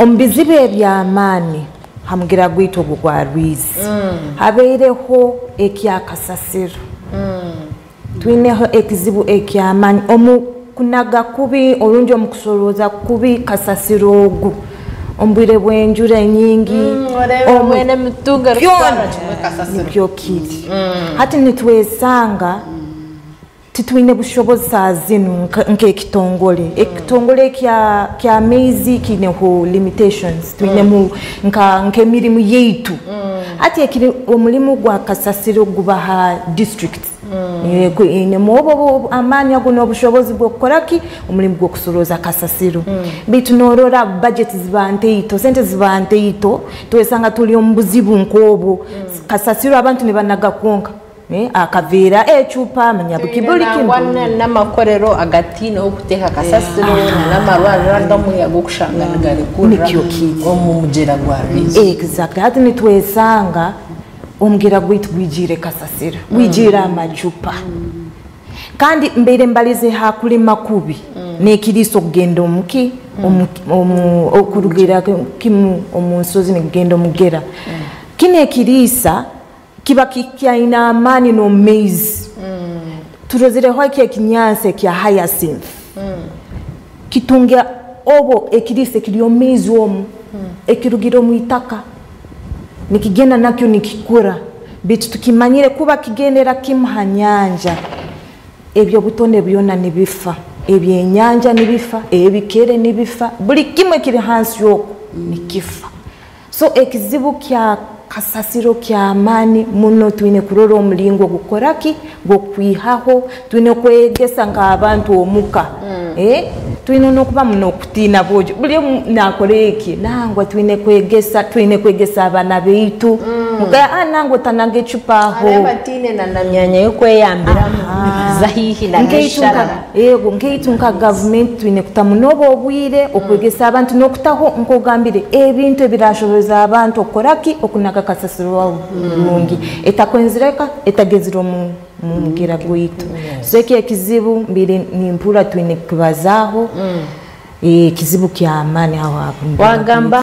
ombizibe by'amaani hamugira gwito gwa Rwizi habeireho ekyakasasiro twineho ekizibu eky'amaani omukunaga kubi olungi omukusoloza kubi kasasiro ogu ombwire bwenjura nyingi omwene mitunga nibyo kiri hati nitwesanga titwine bushobozi zino nk'ekitongole ekitongole kya maizi kineho limitations twine mu nk'emirimu yeitu hati ekiri omulimu gwa kasasiro gubaha district ine mobo amaani ago n'obushobozi bw'okukoraki omulimu gw'okusoloza kasasiro bitu norora budget zibanteito sente zibanteito twesanga tuli omu buzibu nk'obwo kasasiro abantu ne banagakonka akavera echupa manyabukibuli kintu n'amakorero agati no kuteka kasasiro n'amarwara ndamuyago kushanganagare kuri omumugera gwa Rwizi exactly hati nitwesanga omugera gwitu gwijire kasasiro gwijire amachupa kandi mbere mbalize hakuli makubi nekiriso kugenda omuki okurugira kimu omunsozi nekugenda omugera kine kirisa kiba kikyaina amaani no maize turozireho ekinyanse kya hyacinth kitunga obo ekirise kiri maize omu ekirugira mu itaka nikigenda nakyo nikikura bitu tukimanyire kuba kigendera kimhanyanja ebyo butone byona nibifa ebyenyanja nibifa ebikere nibifa buli kimwe kiri hansi yoko nikifa so ekizibu kya kasasiro kya amaani muno twine kurora omulingo gukoraki gokwihaho twine kwegesa nk'abantu omuka twine nokuba muno okutina bojo buli nakoleki nangwa twine kwegesa abana beitu mugaya nangwa tanange echupa aho batine na namyanya yokweyambira zahihi na nshara yego ngeitu nka government twine kutamunobo obwire okwegesa abantu nokutaho nkogambire ebintu ebirashoboza abantu okoraki okunaga kasasiro wawo mungi etakwenzireka etageziro mu mugera gwitu seke kizibu mbiri nimpura twine kubazaho kizibu kya amaani aho wagamba